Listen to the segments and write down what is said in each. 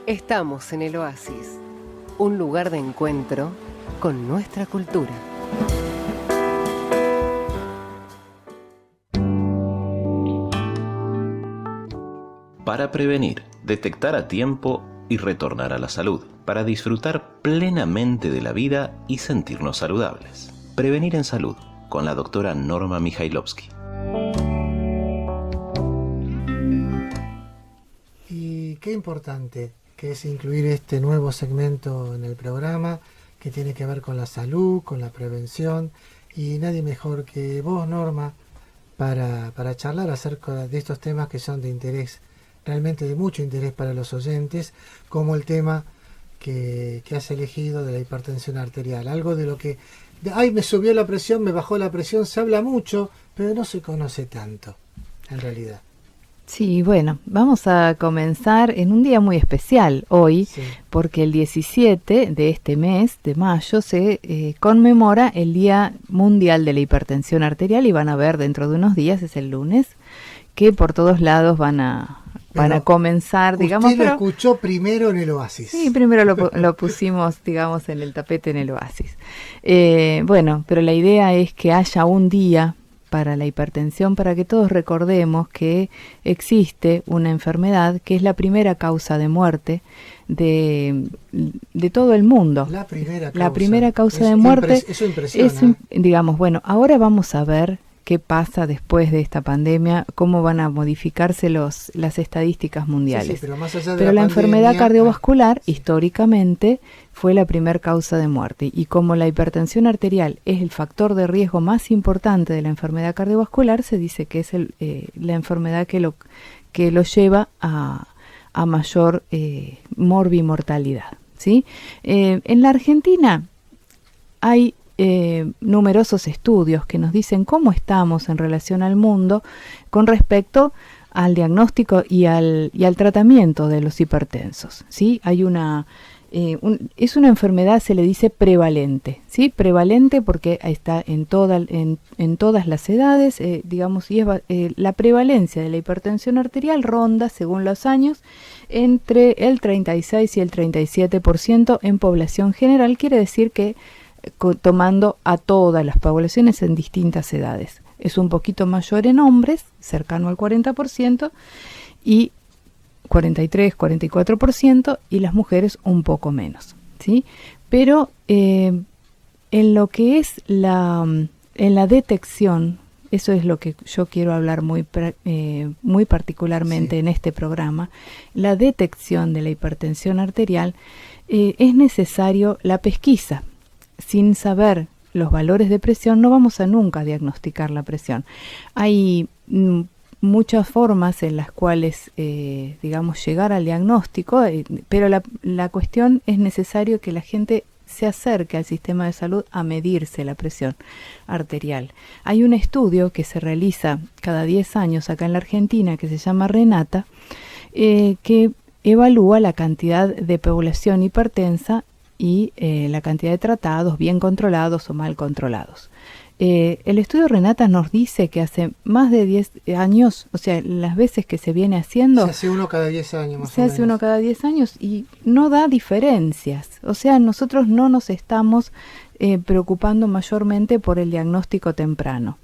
Estamos en el Oasis, un lugar de encuentro con nuestra cultura. Para prevenir, detectar a tiempo y retornar a la salud, para disfrutar plenamente de la vida y sentirnos saludables. Prevenir en salud, con la doctora Norma Mijailovsky. Y qué importante que es incluir este nuevo segmento en el programa que tiene que ver con la salud, con la prevención, y nadie mejor que vos, Norma, para charlar acerca de estos temas que son de interés, realmente de mucho interés para los oyentes, como el tema que has elegido de la hipertensión arterial. Algo de lo que, ay, me subió la presión, me bajó la presión, se habla mucho, pero no se conoce tanto, en realidad. Sí, bueno, vamos a comenzar en un día muy especial hoy, sí, porque el 17 de este mes, de mayo, se conmemora el Día Mundial de la Hipertensión Arterial, y van a ver dentro de unos días, es el lunes, que por todos lados van a comenzar, digamos. Usted lo escuchó primero en el Oasis. Sí, primero lo pusimos, digamos, en el tapete en el Oasis. Bueno, pero la idea es que haya un día para la hipertensión, para que todos recordemos que existe una enfermedad que es la primera causa de muerte de todo el mundo. La primera causa de muerte. Eso impresiona. Digamos, bueno, ahora vamos a ver qué pasa después de esta pandemia, cómo van a modificarse las estadísticas mundiales. Sí, pero más allá de pero la enfermedad pandemia, cardiovascular, sí, históricamente, fue la primera causa de muerte. Y como la hipertensión arterial es el factor de riesgo más importante de la enfermedad cardiovascular, se dice que es la enfermedad que lo lleva a mayor morbimortalidad, ¿sí? En la Argentina hay numerosos estudios que nos dicen cómo estamos en relación al mundo con respecto al diagnóstico y al tratamiento de los hipertensos, ¿sí? Hay es una enfermedad, se le dice prevalente, ¿sí? Prevalente porque está en todas las edades, digamos, y la prevalencia de la hipertensión arterial ronda, según los años, entre el 36 y el 37% en población general, quiere decir que tomando a todas las poblaciones en distintas edades. Es un poquito mayor en hombres, cercano al 40%, y 43, 44%, y las mujeres un poco menos, ¿sí? Pero en lo que es en la detección, eso es lo que yo quiero hablar muy particularmente, sí, en este programa, la detección de la hipertensión arterial, es necesario la pesquisa. Sin saber los valores de presión no vamos a nunca diagnosticar la presión. Hay muchas formas en las cuales, digamos, llegar al diagnóstico, pero la cuestión es necesario que la gente se acerque al sistema de salud a medirse la presión arterial. Hay un estudio que se realiza cada 10 años acá en la Argentina que se llama Renata, que evalúa la cantidad de población hipertensa y la cantidad de tratados bien controlados o mal controlados. El estudio Renata nos dice que hace más de 10 años, o sea, las veces que se viene haciendo... Se hace uno cada 10 años más o menos. Se hace uno cada 10 años y no da diferencias. O sea, nosotros no nos estamos preocupando mayormente por el diagnóstico temprano.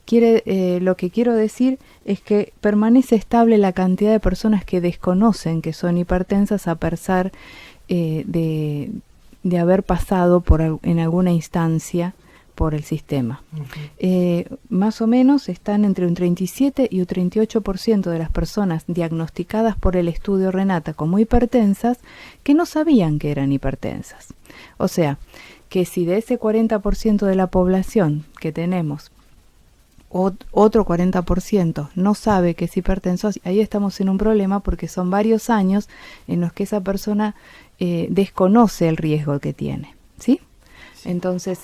Lo que quiero decir es que permanece estable la cantidad de personas que desconocen que son hipertensas a pesar de haber pasado en alguna instancia por el sistema. Uh-huh. Más o menos están entre un 37 y un 38% de las personas diagnosticadas por el estudio Renata como hipertensas que no sabían que eran hipertensas. O sea, que si de ese 40% de la población que tenemos, otro 40% no sabe que es hipertenso, ahí estamos en un problema porque son varios años en los que esa persona desconoce el riesgo que tiene, ¿sí? Sí. Entonces,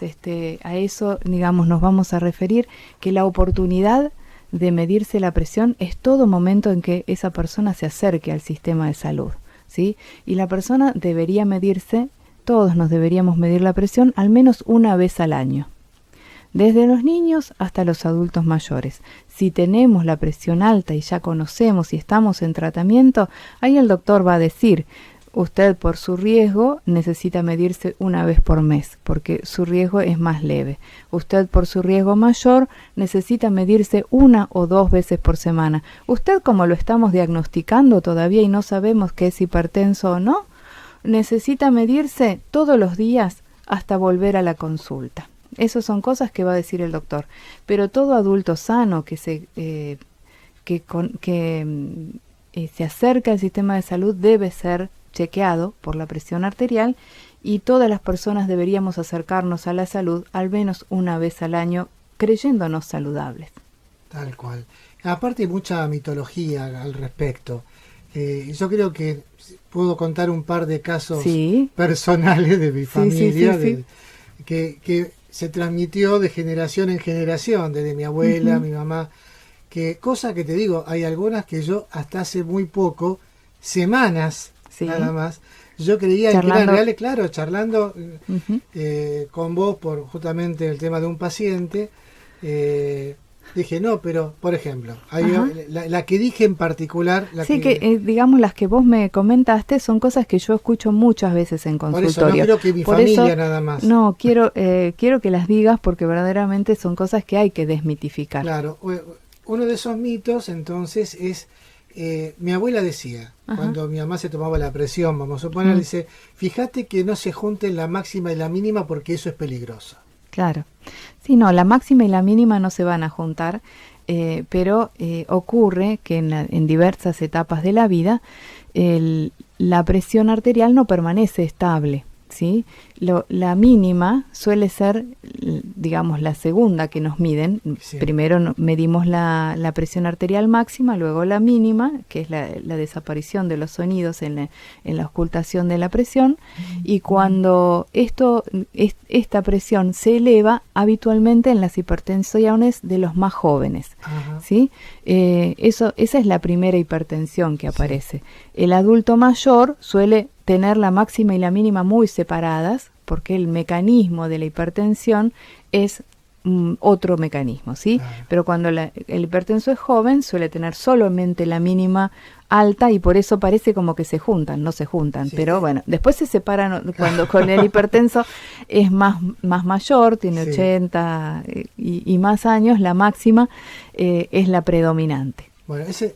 a eso, digamos, nos vamos a referir, que la oportunidad de medirse la presión es todo momento en que esa persona se acerque al sistema de salud, ¿sí? Y la persona debería medirse, todos nos deberíamos medir la presión al menos una vez al año, desde los niños hasta los adultos mayores. Si tenemos la presión alta y ya conocemos y estamos en tratamiento, ahí el doctor va a decir, usted por su riesgo necesita medirse una vez por mes, porque su riesgo es más leve. Usted por su riesgo mayor necesita medirse 1 o 2 veces por semana. Usted, como lo estamos diagnosticando todavía y no sabemos que es hipertenso o no, necesita medirse todos los días hasta volver a la consulta. Esas son cosas que va a decir el doctor. Pero todo adulto sano que se acerca al sistema de salud debe ser chequeado por la presión arterial, y todas las personas deberíamos acercarnos a la salud al menos una vez al año, creyéndonos saludables. Tal cual. Aparte hay mucha mitología al respecto. Yo creo que puedo contar un par de casos personales de mi familia, que se transmitió de generación en generación, desde mi abuela, mi mamá, que cosa que te digo, hay algunas que yo hasta hace muy poco, semanas nada más, yo creía que eran reales, claro, charlando con vos por justamente el tema de un paciente. Dije, no, pero, por ejemplo, la que dije en particular... digamos, las que vos me comentaste son cosas que yo escucho muchas veces en consultorio. Por eso, no creo que mi familia nada más. No, quiero que las digas porque verdaderamente son cosas que hay que desmitificar. Claro, uno de esos mitos, entonces, es... mi abuela decía, cuando mi mamá se tomaba la presión, vamos a suponer, dice, fíjate que no se junten la máxima y la mínima porque eso es peligroso. Claro. Sí, no, la máxima y la mínima no se van a juntar, pero ocurre que en diversas etapas de la vida la presión arterial no permanece estable, ¿sí? La mínima suele ser, digamos, la segunda que nos miden. Sí. Primero medimos la presión arterial máxima, luego la mínima, que es la desaparición de los sonidos en la auscultación de la presión, y cuando esta presión se eleva habitualmente en las hipertensiones de los más jóvenes, ¿sí? Esa es la primera hipertensión que aparece. Sí. El adulto mayor suele tener la máxima y la mínima muy separadas, porque el mecanismo de la hipertensión es otro mecanismo, ¿sí? Claro. Pero cuando el hipertenso es joven suele tener solamente la mínima alta, y por eso parece como que se juntan, no se juntan, pero bueno, después se separan cuando con el hipertenso es más mayor, tiene 80 y más años, la máxima es la predominante. Bueno, ese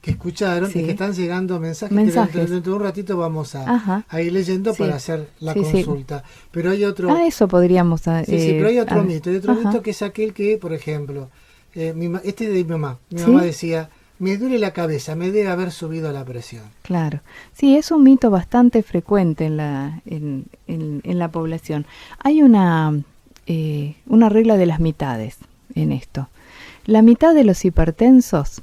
que escucharon, y que están llegando mensajes. Que dentro de un ratito vamos a ir leyendo para hacer la consulta. Pero hay otro... eso podríamos... pero hay otro mito. Hay otro mito que es aquel que, por ejemplo, este de mi mamá. Mi mamá decía, me duele la cabeza, me debe haber subido la presión. Claro. Sí, es un mito bastante frecuente en la población. Hay una regla de las mitades en esto. La mitad de los hipertensos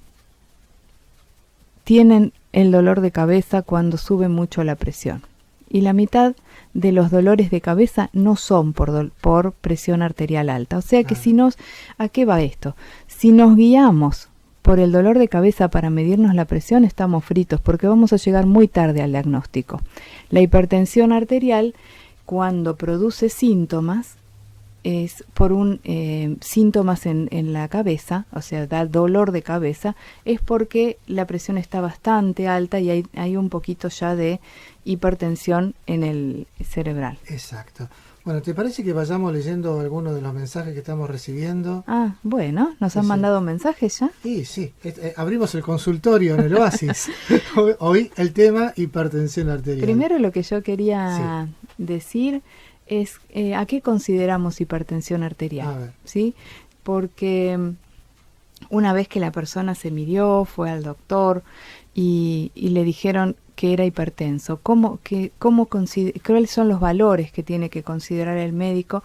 tienen el dolor de cabeza cuando sube mucho la presión, y la mitad de los dolores de cabeza no son por presión arterial alta. O sea que ¿a qué va esto? Si nos guiamos por el dolor de cabeza para medirnos la presión, estamos fritos, porque vamos a llegar muy tarde al diagnóstico. La hipertensión arterial, cuando produce síntomas, es por síntomas en la cabeza, o sea, da dolor de cabeza, es porque la presión está bastante alta y hay un poquito ya de hipertensión en el cerebral. Exacto. Bueno, ¿te parece que vayamos leyendo algunos de los mensajes que estamos recibiendo? Bueno, ¿nos han mandado mensajes ya? Sí. Abrimos el consultorio en el Oasis. Hoy el tema hipertensión arterial. Primero lo que yo quería decir es ¿a qué consideramos hipertensión arterial? ¿Sí? Porque una vez que la persona se midió, fue al doctor y le dijeron que era hipertenso, ¿cuáles son los valores que tiene que considerar el médico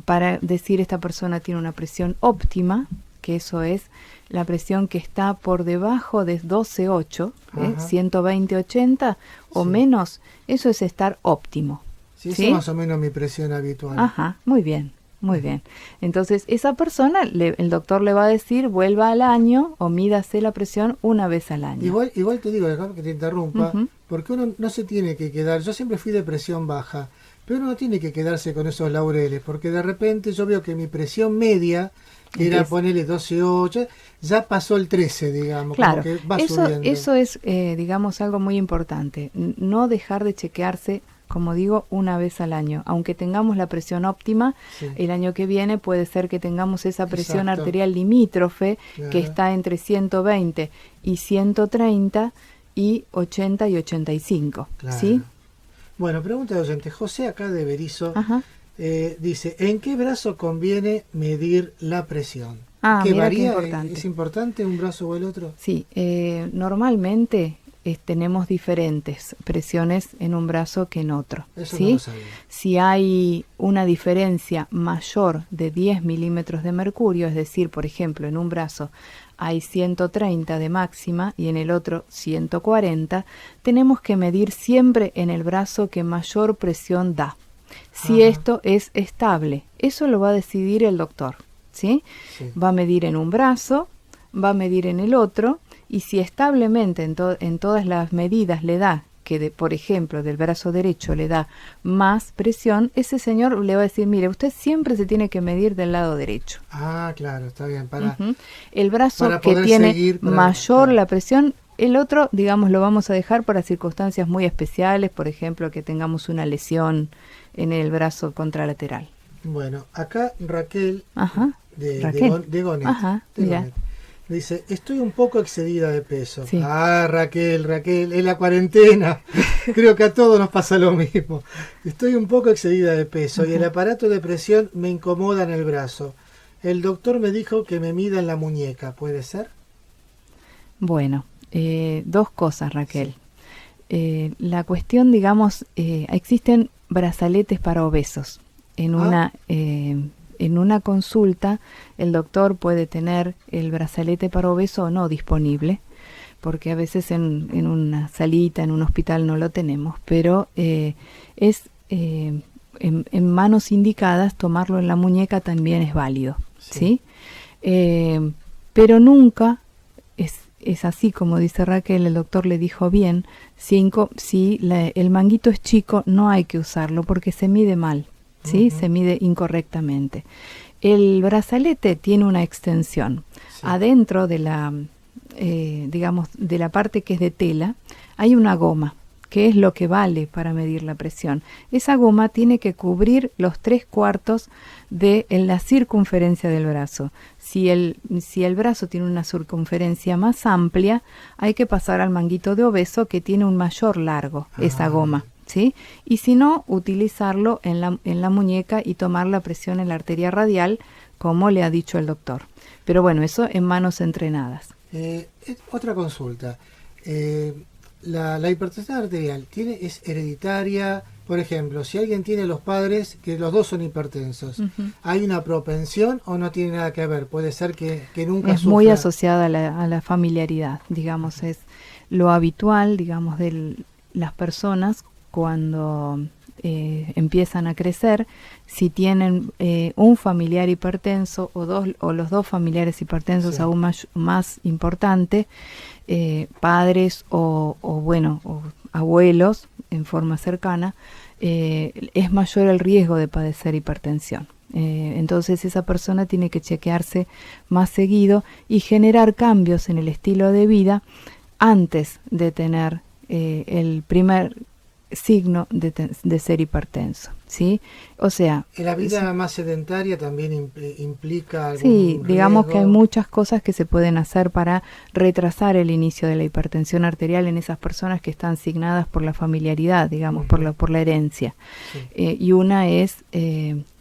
para decir esta persona tiene una presión óptima, que eso es la presión que está por debajo de 12,8, 120/80 o menos, eso es estar óptimo. Sí, esa es más o menos mi presión habitual. Muy bien. Entonces, esa persona, el doctor le va a decir, vuelva al año o mídase la presión una vez al año. Igual te digo, déjame que te interrumpa, porque uno no se tiene que quedar. Yo siempre fui de presión baja, Pero uno no tiene que quedarse con esos laureles, porque de repente yo veo que mi presión media, que era ponerle 12,8, ya pasó el 13, digamos, claro, como que va subiendo. Eso es, digamos, algo muy importante. No dejar de chequearse, como digo, una vez al año. Aunque tengamos la presión óptima, Sí. el año que viene puede ser que tengamos esa presión Exacto. arterial limítrofe, Claro. que está entre 120 y 130 y 80 y 85, Claro. ¿sí? Bueno, pregunta de oyente. José acá de Berizo Ajá. dice, ¿en qué brazo conviene medir la presión? Ah, ¿Qué mira qué varía? importante. ¿Es importante un brazo o el otro? Sí, normalmente tenemos diferentes presiones en un brazo que en otro. Eso ¿sí? no lo sabía. Si hay una diferencia mayor de 10 milímetros de mercurio, es decir, por ejemplo, en un brazo hay 130 de máxima y en el otro 140, tenemos que medir siempre en el brazo que mayor presión da. Si Ajá. esto es estable, eso lo va a decidir el doctor, ¿sí? Sí. Va a medir en un brazo, va a medir en el otro, y si establemente en todas las medidas le da que, por ejemplo, del brazo derecho le da más presión, ese señor le va a decir, mire, usted siempre se tiene que medir del lado derecho. Ah, claro, está bien. Para, Ujú. El brazo para que poder tiene seguir, mayor claro. la presión, el otro, digamos, lo vamos a dejar para circunstancias muy especiales, por ejemplo, que tengamos una lesión en el brazo contralateral. Bueno, acá Raquel Ajá. de Raquel. De Gonet, Ajá, de mira. Gonet, dice, estoy un poco excedida de peso. Sí. Ah, Raquel, es la cuarentena. Creo que a todos nos pasa lo mismo. Estoy un poco excedida de peso y el aparato de presión me incomoda en el brazo. El doctor me dijo que me mida en la muñeca, ¿puede ser? Bueno, dos cosas, Raquel. La cuestión, digamos, existen brazaletes para obesos. En una consulta, el doctor puede tener el brazalete para obeso o no disponible, porque a veces en una salita, en un hospital no lo tenemos, pero es en manos indicadas tomarlo en la muñeca también es válido, ¿sí? Pero nunca es así como dice Raquel, el doctor le dijo bien, si el manguito es chico no hay que usarlo porque se mide mal, ¿sí? Se mide incorrectamente. El brazalete tiene una extensión. Sí. Adentro de la, digamos, de la parte que es de tela, hay una goma, que es lo que vale para medir la presión. Esa goma tiene que cubrir los 3/4 de la circunferencia del brazo. Si el brazo tiene una circunferencia más amplia, hay que pasar al manguito de obeso que tiene un mayor largo, esa goma, ¿sí? Y si no, utilizarlo en la muñeca y tomar la presión en la arteria radial, como le ha dicho el doctor. Pero bueno, eso en manos entrenadas. Otra consulta. La hipertensión arterial ¿es hereditaria? Por ejemplo, si alguien tiene los padres que los dos son hipertensos, ¿hay una propensión o no tiene nada que ver? Puede ser que nunca es sufra. muy asociada a la familiaridad, digamos, es lo habitual, digamos, de las personas cuando empiezan a crecer, si tienen un familiar hipertenso o los dos familiares hipertensos, Sí. aún más importante, padres o abuelos en forma cercana, es mayor el riesgo de padecer hipertensión. Entonces esa persona tiene que chequearse más seguido y generar cambios en el estilo de vida antes de tener el primer signo de ser hipertenso, ¿sí? O sea, ¿La vida más sedentaria también implica algún sí, digamos riesgo? que hay muchas cosas que se pueden hacer para retrasar el inicio de la hipertensión arterial en esas personas que están signadas por la familiaridad, digamos, por la herencia. Sí. Y una es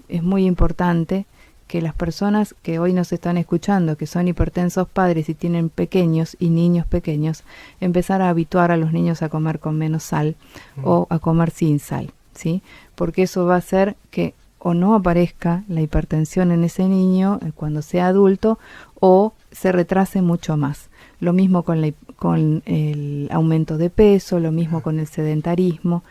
muy importante que las personas que hoy nos están escuchando, que son hipertensos padres y tienen pequeños y niños pequeños, empezar a habituar a los niños a comer con menos sal o a comer sin sal, ¿sí? Porque eso va a hacer que o no aparezca la hipertensión en ese niño cuando sea adulto o se retrase mucho más. Lo mismo con el aumento de peso, lo mismo con el sedentarismo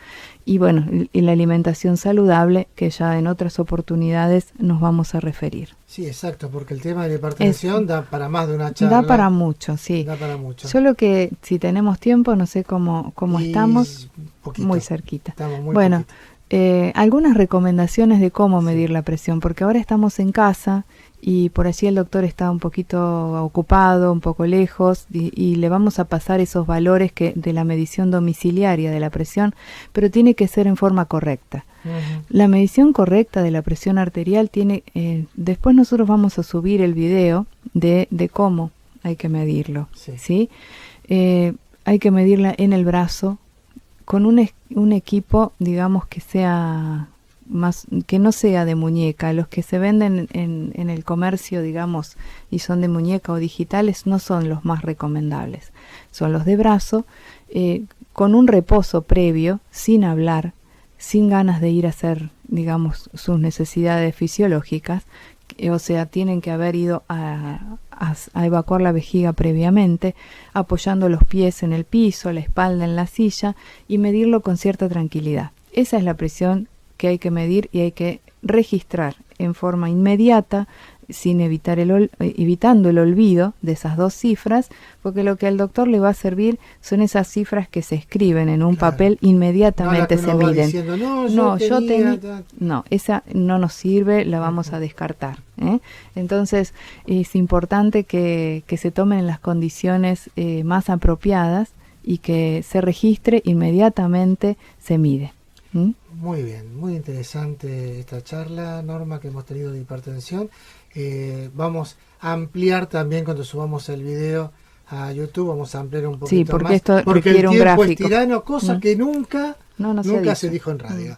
y bueno, y la alimentación saludable que ya en otras oportunidades nos vamos a referir. Sí, exacto, porque el tema de la hipertensión da para más de una charla. Da para mucho, sí. Da para mucho. Solo que si tenemos tiempo, no sé cómo Y estamos, poquito. muy cerquita. Estamos muy Bueno, poquito. algunas recomendaciones de cómo medir la presión, porque ahora estamos en casa y por allí el doctor está un poquito ocupado, un poco lejos, y le vamos a pasar esos valores de la medición domiciliaria de la presión, pero tiene que ser en forma correcta. La medición correcta de la presión arterial tiene, después nosotros vamos a subir el video de cómo hay que medirlo, ¿sí? Hay que medirla en el brazo con un equipo, digamos, que sea más, que no sea de muñeca. Los que se venden en el comercio, digamos, y son de muñeca o digitales, no son los más recomendables. Son los de brazo, con un reposo previo, sin hablar, sin ganas de ir a hacer, digamos, sus necesidades fisiológicas, o sea, tienen que haber ido a evacuar la vejiga previamente, apoyando los pies en el piso, la espalda en la silla, y medirlo con cierta tranquilidad. Esa es la presión que hay que medir y hay que registrar en forma inmediata, sin evitando el olvido de esas dos cifras, porque lo que al doctor le va a servir son esas cifras que se escriben en un papel, inmediatamente se miden. Diciendo, no, esa no nos sirve, la vamos a descartar, ¿eh? Entonces es importante que se tomen en las condiciones más apropiadas y que se registre inmediatamente, se mide. Muy bien, muy interesante esta charla, Norma, que hemos tenido de hipertensión. Vamos a ampliar también cuando subamos el video a YouTube, vamos a ampliar un poquito porque más, esto porque requiere el un tiempo gráfico. Es tirano, cosa que nunca se dijo en radio.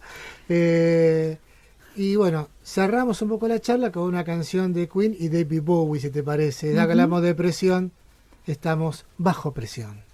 Y bueno, cerramos un poco la charla con una canción de Queen y David Bowie, si te parece. Ya que hablamos de presión, estamos bajo presión.